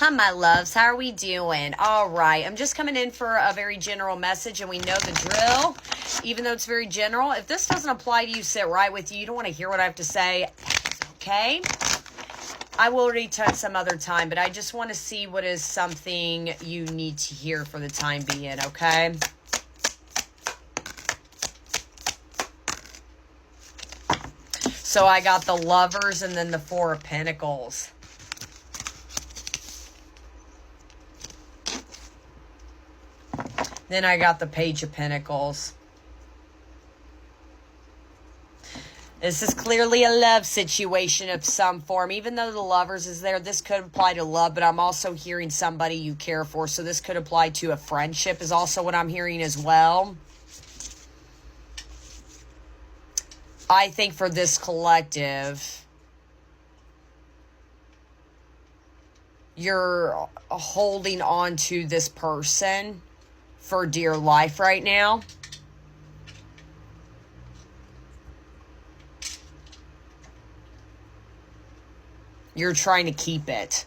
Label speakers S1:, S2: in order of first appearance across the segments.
S1: Hi, my loves. How are we doing? All right. I'm just coming in for a very general message, and we know the drill. Even though it's very general, if this doesn't apply to you, sit right with you. You don't want to hear what I have to say. It's okay. I will retouch some other time, but I just want to see what is something you need to hear for the time being, okay? So I got the Lovers and then the Four of Pentacles. Then I got the Page of Pentacles. This is clearly a love situation of some form. Even though the Lovers is there, this could apply to love, but I'm also hearing somebody you care for. So this could apply to a friendship is also what I'm hearing as well. I think for this collective, you're holding on to this person for dear life right now. You're trying to keep it.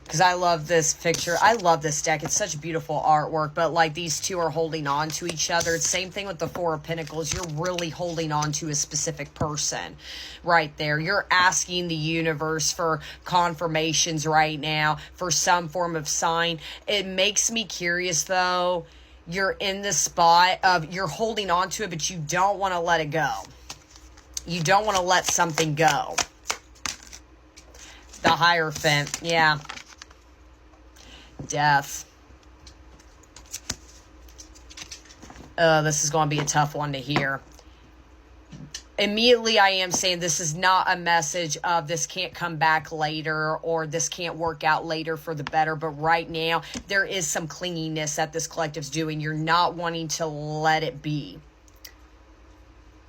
S1: Because I love this picture. I love this deck. It's such beautiful artwork. But like these two are holding on to each other. Same thing with the Four of Pentacles. You're really holding on to a specific person right there. You're asking the universe for confirmations right now. For some form of sign. It makes me curious though. You're in the spot of you're holding on to it. But you don't want to let it go. You don't want to let something go. The Hierophant. Yeah. Death. This is going to be a tough one to hear. Immediately I am saying this is not a message of this can't come back later or this can't work out later for the better. But right now there is some clinginess that this collective's doing. You're not wanting to let it be.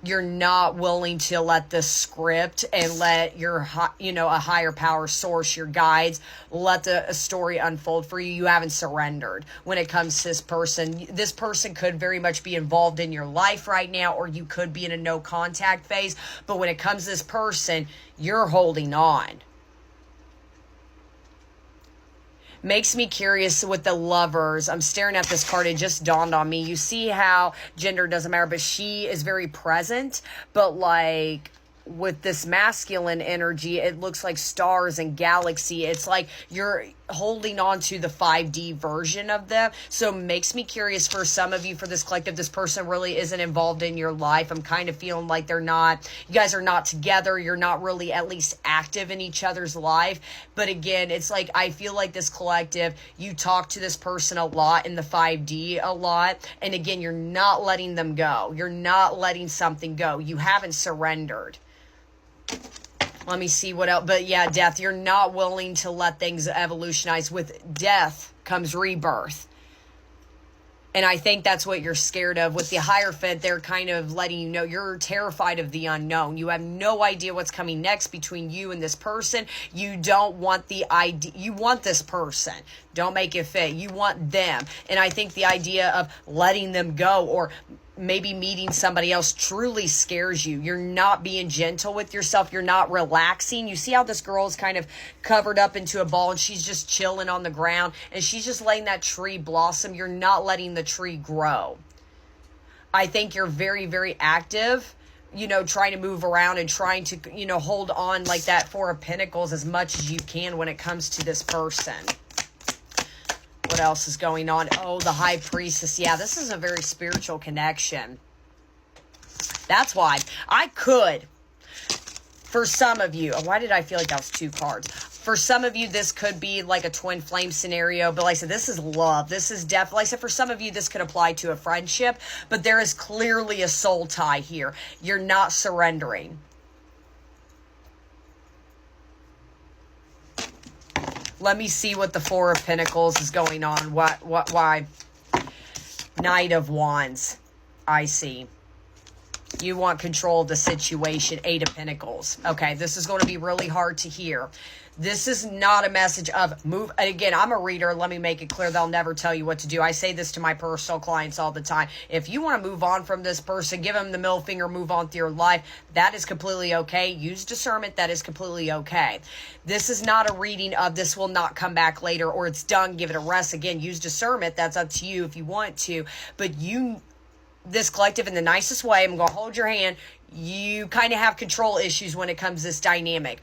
S1: You're not willing to let the script and let your, a higher power source, your guides, let the story unfold for you. You haven't surrendered when it comes to this person. This person could very much be involved in your life right now, or you could be in a no contact phase. But when it comes to this person, you're holding on. Makes me curious with the Lovers. I'm staring at this card. It just dawned on me. You see how gender doesn't matter, but she is very present. But like with this masculine energy, it looks like stars and galaxy. It's like you're holding on to the 5D version of them. So it makes me curious for some of you, for this collective, this person really isn't involved in your life. I'm kind of feeling like you guys are not together. You're not really at least active in each other's life. But again, it's like, I feel like this collective, you talk to this person a lot in the 5D a lot. And again, you're not letting them go. You're not letting something go. You haven't surrendered. Let me see what else. But yeah, death. You're not willing to let things evolutionize. With death comes rebirth. And I think that's what you're scared of. With the Hierophant, they're kind of letting you know you're terrified of the unknown. You have no idea what's coming next between you and this person. You don't want the idea. You want this person. Don't make it fit. You want them. And I think the idea of letting them go or maybe meeting somebody else truly scares you. You're not being gentle with yourself. You're not relaxing. You see how this girl is kind of covered up into a ball and she's just chilling on the ground and she's just letting that tree blossom. You're not letting the tree grow. I think you're very, very active, trying to move around and trying to, hold on like that Four of Pentacles as much as you can when it comes to this person. What else is going on? Oh, the High Priestess. Yeah, this is a very spiritual connection. That's why I could, for some of you, why did I feel like that was two cards? For some of you, this could be like a twin flame scenario. But like I said, this is love. This is definitely, like I said, for some of you, this could apply to a friendship. But there is clearly a soul tie here. You're not surrendering. Let me see what the Four of Pentacles is going on. Why? Knight of Wands. I see. You want control of the situation. 8 of Pentacles. Okay, this is going to be really hard to hear. This is not a message of move. Again, I'm a reader. Let me make it clear. They'll never tell you what to do. I say this to my personal clients all the time. If you want to move on from this person, give them the middle finger, move on through your life. That is completely okay. Use discernment. That is completely okay. This is not a reading of this will not come back later or it's done. Give it a rest. Again, use discernment. That's up to you if you want to. But this collective, in the nicest way, I'm going to hold your hand. You kind of have control issues when it comes to this dynamic.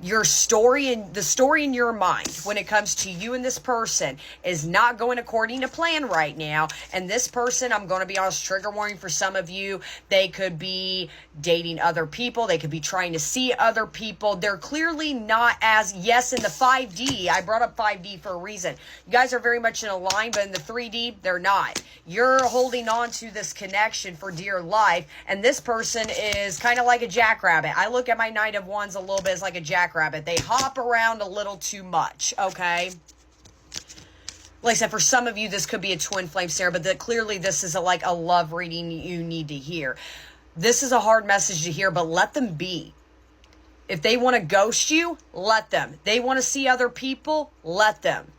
S1: Your story and the story in your mind when it comes to you and this person is not going according to plan right now. And this person, I'm going to be honest, trigger warning for some of you. They could be dating other people. They could be trying to see other people. They're clearly not as, yes, in the 5D, I brought up 5D for a reason. You guys are very much in a line, but in the 3D, they're not. You're holding on to this connection for dear life. And this person is kind of like a jackrabbit. I look at my Knight of Wands a little bit as like a jackrabbit. They hop around a little too much, okay? Like I said, for some of you, this could be a twin flame scenario, but clearly this is like a love reading you need to hear. This is a hard message to hear, but let them be. If they want to ghost you, let them. They want to see other people, let them.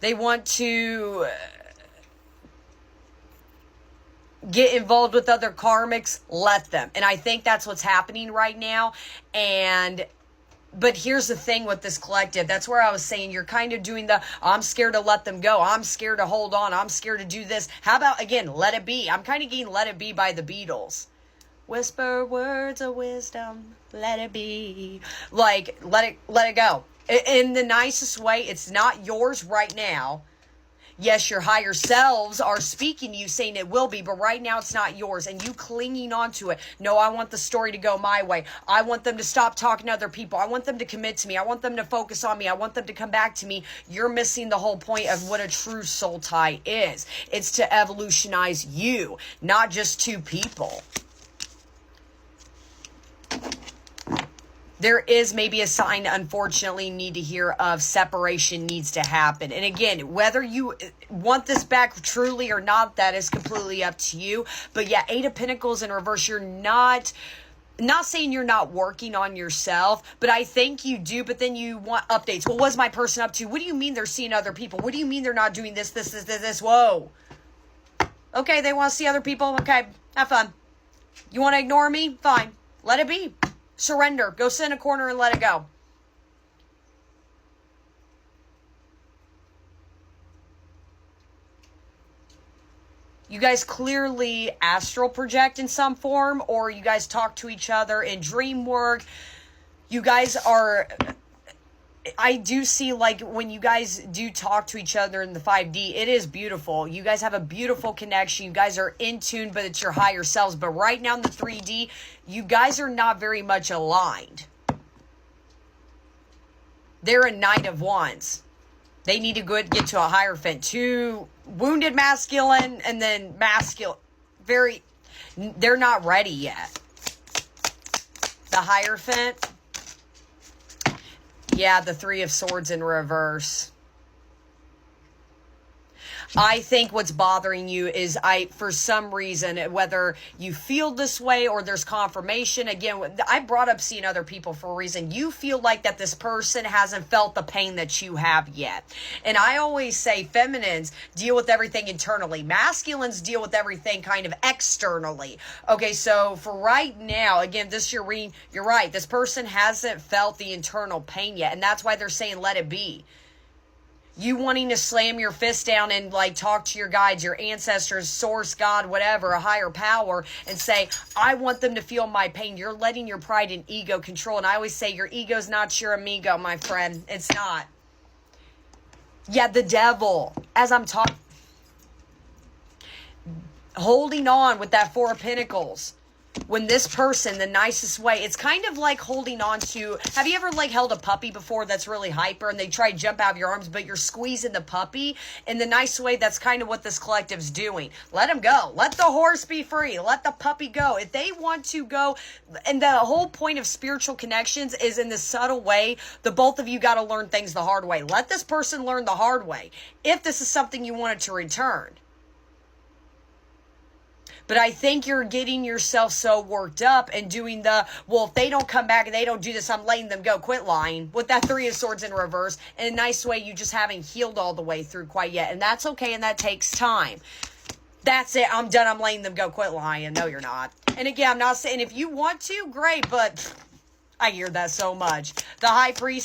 S1: They want to get involved with other karmics, let them. And I think that's what's happening right now. But here's the thing with this collective. That's where I was saying you're kind of doing I'm scared to let them go. I'm scared to hold on. I'm scared to do this. How about, again, let it be? I'm kind of getting Let It Be by the Beatles. Whisper words of wisdom. Let it be. Like, let it go. In the nicest way, it's not yours right now. Yes, your higher selves are speaking to you saying it will be, but right now it's not yours and you clinging on to it. No, I want the story to go my way. I want them to stop talking to other people. I want them to commit to me. I want them to focus on me. I want them to come back to me. You're missing the whole point of what a true soul tie is. It's to evolutionize you, not just two people. There is maybe a sign, unfortunately, need to hear of separation needs to happen. And again, whether you want this back truly or not, that is completely up to you. But yeah, 8 of Pentacles in reverse, you're not saying you're not working on yourself, but I think you do, but then you want updates. Well, what's my person up to? What do you mean they're seeing other people? What do you mean they're not doing this? Whoa. Okay, they want to see other people. Okay, have fun. You want to ignore me? Fine. Let it be. Surrender. Go sit in a corner and let it go. You guys clearly astral project in some form, or you guys talk to each other in dream work. You guys are... I do see, like, when you guys do talk to each other in the 5D, it is beautiful. You guys have a beautiful connection. You guys are in tune, but it's your higher selves. But right now in the 3D, you guys are not very much aligned. They're a Knight of Wands. They need to get to a Hierophant. 2 wounded masculine and then masculine. They're not ready yet. The Hierophant... Yeah, the 3 of Swords in reverse. I think what's bothering you is for some reason, whether you feel this way or there's confirmation, again, I brought up seeing other people for a reason. You feel like that this person hasn't felt the pain that you have yet. And I always say feminines deal with everything internally. Masculines deal with everything kind of externally. Okay, so for right now, again, this you're reading, you're right. This person hasn't felt the internal pain yet. And that's why they're saying let it be. You wanting to slam your fist down and like talk to your guides, your ancestors, source, God, whatever, a higher power, and say, I want them to feel my pain. You're letting your pride and ego control. And I always say your ego's not your amigo, my friend. It's not. Yeah, the devil, as I'm talking, holding on with that 4 of Pentacles. When this person, the nicest way, it's kind of like holding on to, have you ever like held a puppy before that's really hyper and they try to jump out of your arms, but you're squeezing the puppy? In the nice way, that's kind of what this collective's doing. Let him go. Let the horse be free. Let the puppy go. If they want to go, and the whole point of spiritual connections is in this subtle way, the both of you got to learn things the hard way. Let this person learn the hard way. If this is something you wanted to return. But I think you're getting yourself so worked up and doing the, well, if they don't come back and they don't do this, I'm letting them go. Quit lying. With that Three of Swords in reverse. In a nice way, you just haven't healed all the way through quite yet. And that's okay, and that takes time. That's it. I'm done. I'm letting them go. Quit lying. No, you're not. And again, I'm not saying if you want to, great, but I hear that so much. The High Priestess.